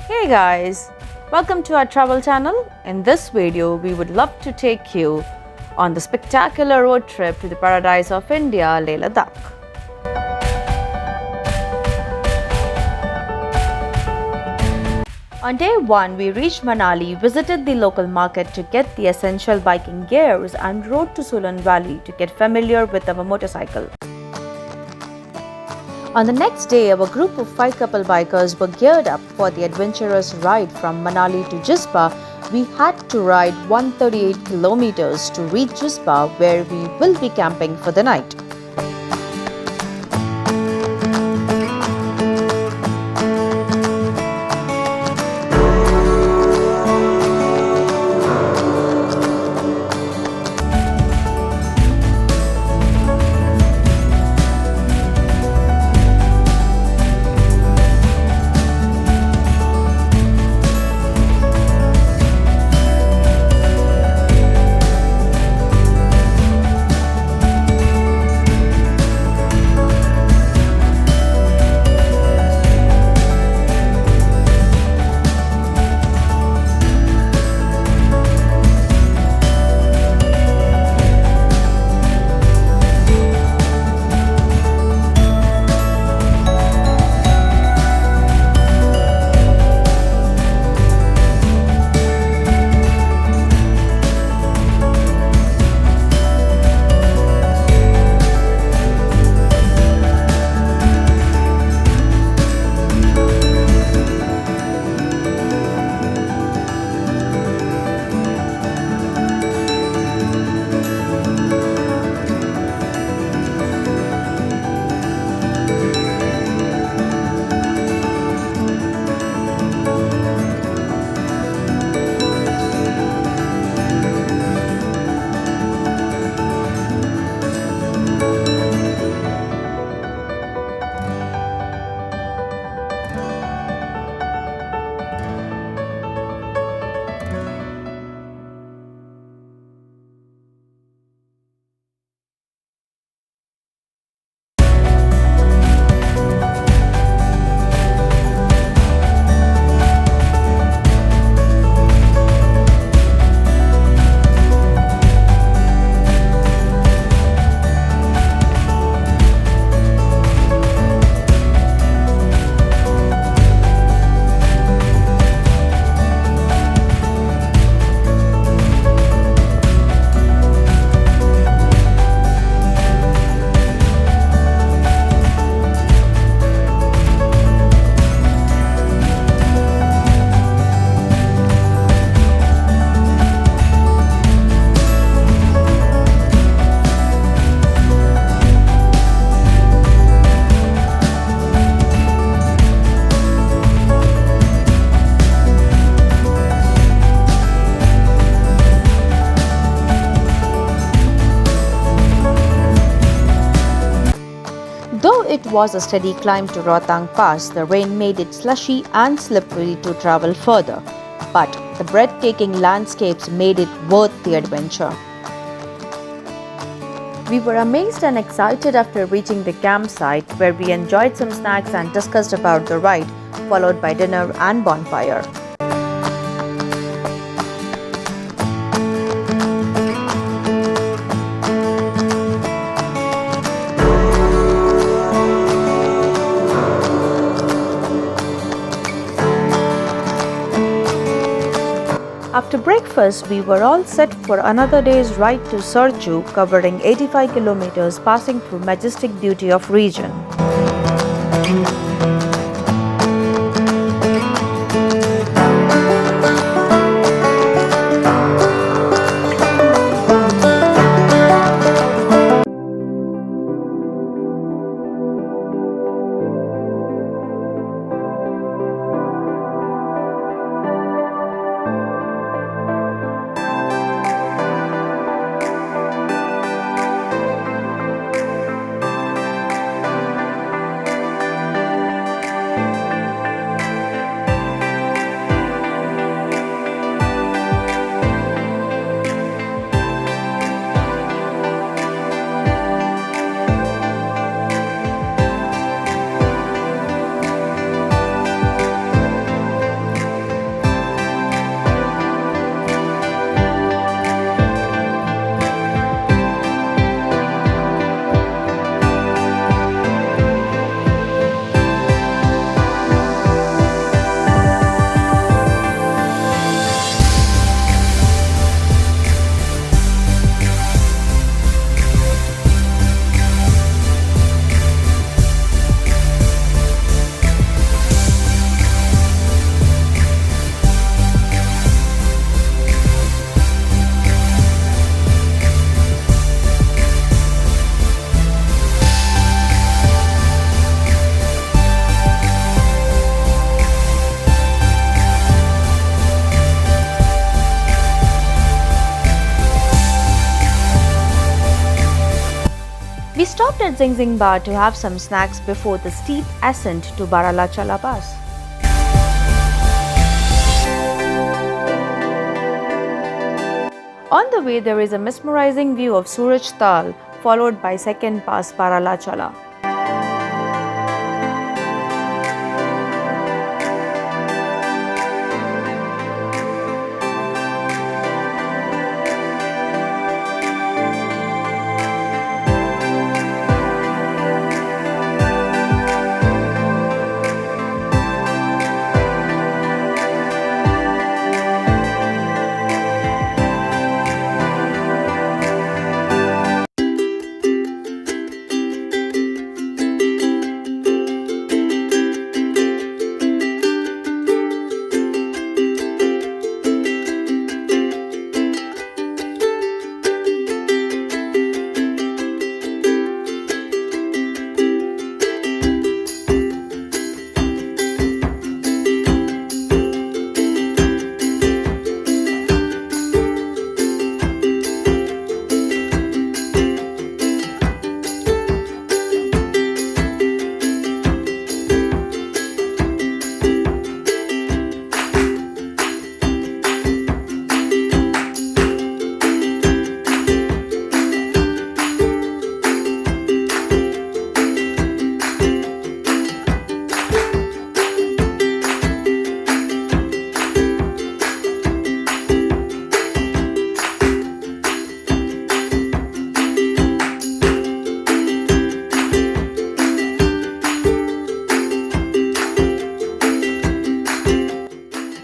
Hey guys, welcome to our travel channel. In this video, we would love to take you on the spectacular road trip to the paradise of India, Leh Ladakh. On day 1, we reached Manali, visited the local market to get the essential biking gears and rode to Solang Valley to get familiar with our motorcycle. On the next day, our group of 5 couple bikers were geared up for the adventurous ride from Manali to Jispa. We had to ride 138 kilometers to reach Jispa, where we will be camping for the night. Though it was a steady climb to RohthangPass, the rain made it slushy and slippery to travel further. But the breathtaking landscapes made it worth the adventure. We were amazed and excited after reaching the campsite, where we enjoyed some snacks and discussed about the ride, followed by dinner and bonfire. After breakfast, we were all set for another day's ride to Sarchu, covering 85 kilometers, passing through majestic beauty of region. stopped at ZingZingBar to have some snacks before the steep ascent to BaralachaLaPass. On the way, there is a mesmerizing view of Surajtaal, followed by second pass BaralachaLa.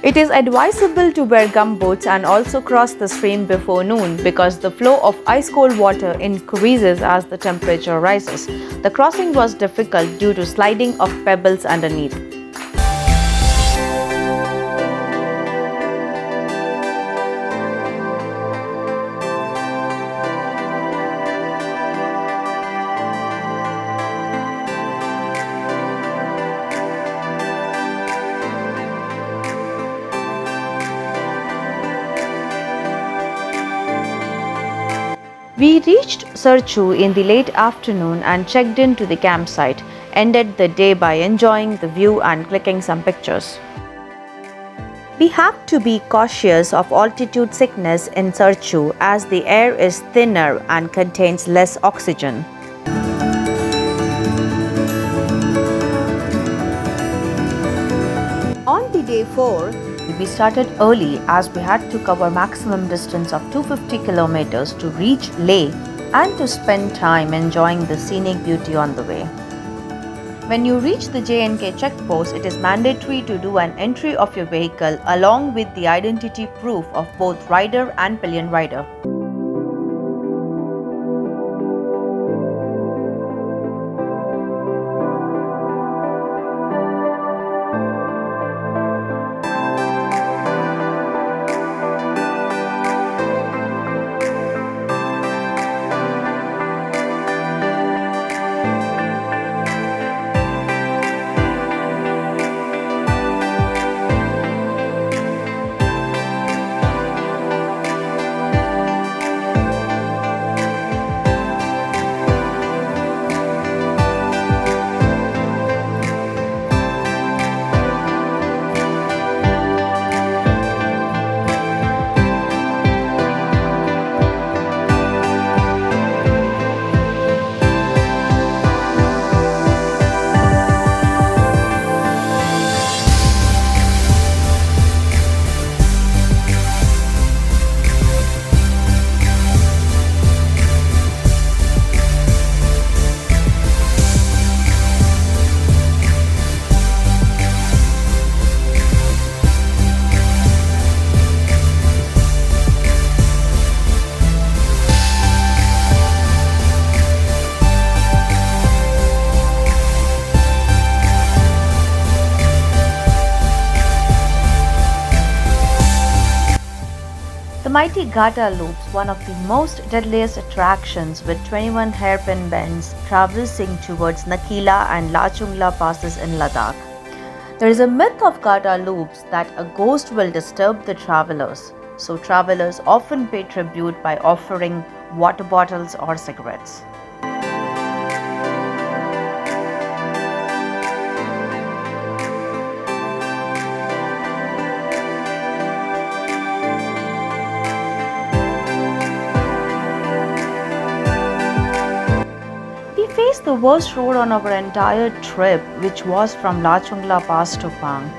It is advisable to wear gumboots and also cross the stream before noon because the flow of ice-cold water increases as the temperature rises. The crossing was difficult due to sliding of pebbles underneath. We reached Sarchu in the late afternoon and checked into the campsite, ended the day by enjoying the view and clicking some pictures. We have to be cautious of altitude sickness in Sarchu as the air is thinner and contains less oxygen. On the day 4, we started early as we had to cover maximum distance of 250 kilometers to reach Leh and to spend time enjoying the scenic beauty on the way. When you reach the J&K checkpost, it is mandatory to do an entry of your vehicle along with the identity proof of both rider and pillion rider. The mighty Gata loops, one of the most deadliest attractions with 21 hairpin bends traversing towards NakeeLa and LachungLaPasses in Ladakh. There is a myth of Gata loops that a ghost will disturb the travelers, so travelers often pay tribute by offering water bottles or cigarettes. the worst road on our entire trip, which was from LachungLaPass to Pang.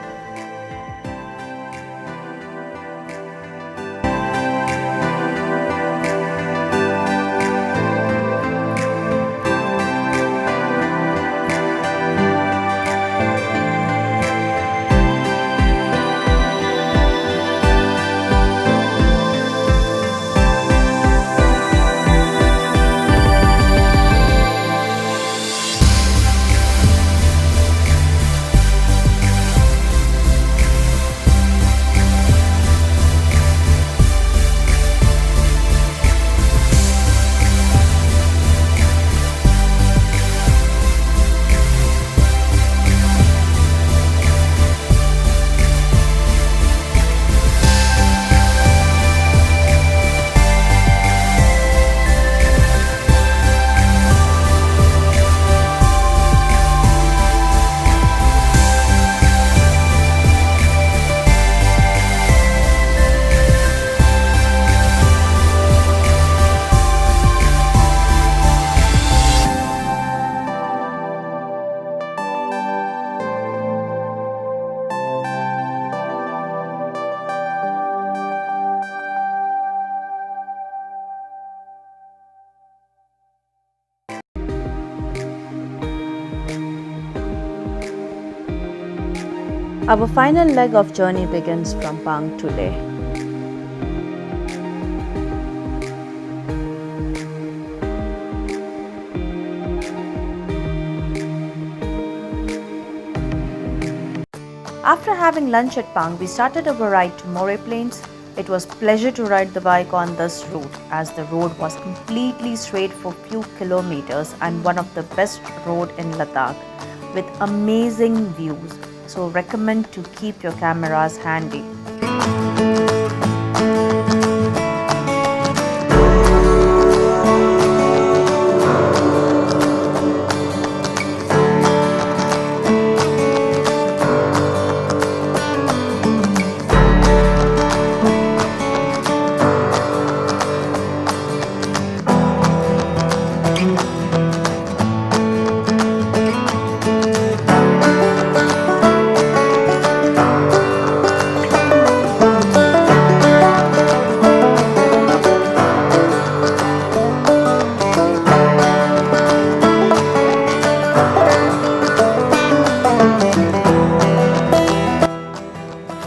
Our final leg of journey begins from Pang to Leh. After having lunch at Pang, we started our ride to Morey Plains. It was a pleasure to ride the bike on this route as the road was completely straight for few kilometers and one of the best road in Ladakh with amazing views. So recommend to keep your cameras handy.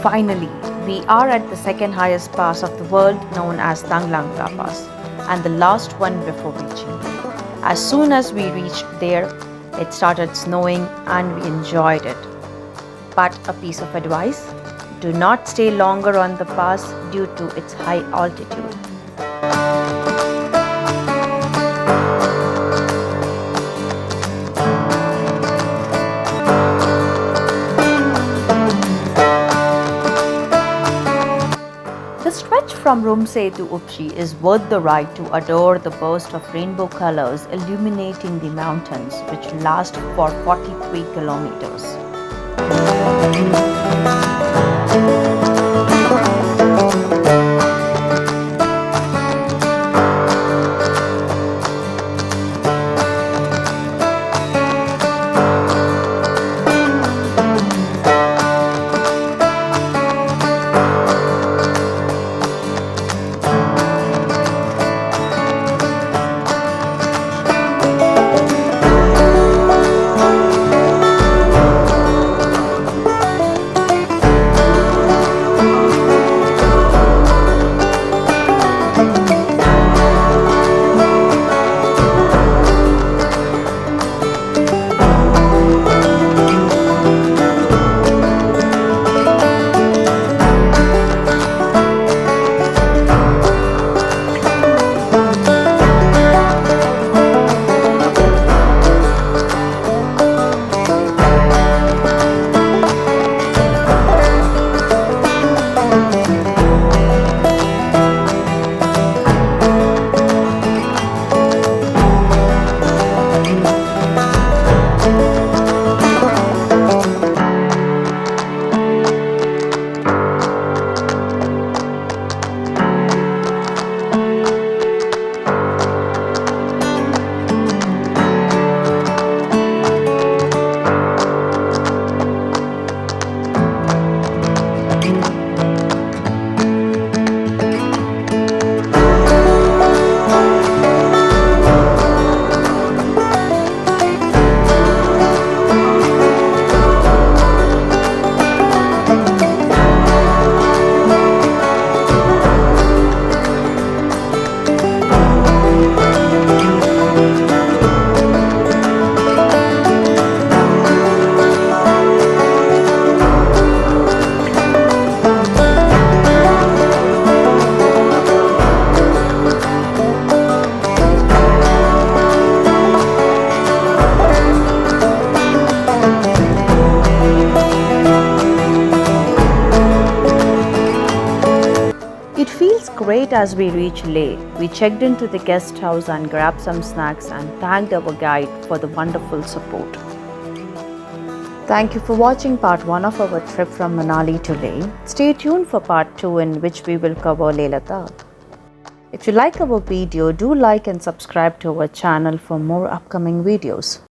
Finally, we are at the second highest pass of the world known as TanglangLaPass and the last one before reaching. As soon as we reached there, it started snowing and we enjoyed it. But a piece of advice, do not stay longer on the pass due to its high altitude. The stretch from Rumsey to Upshi is worth the ride to adore the burst of rainbow colors illuminating the mountains, which last for 43 kilometers. great as we reached Leh. We checked into the guest house and grabbed some snacks and thanked our guide for the wonderful support. Thank you for watching part 1 of our trip from Manali to Leh. Stay tuned for part 2 in which we will cover Leh Ladakh. If you like our video, do like and subscribe to our channel for more upcoming videos.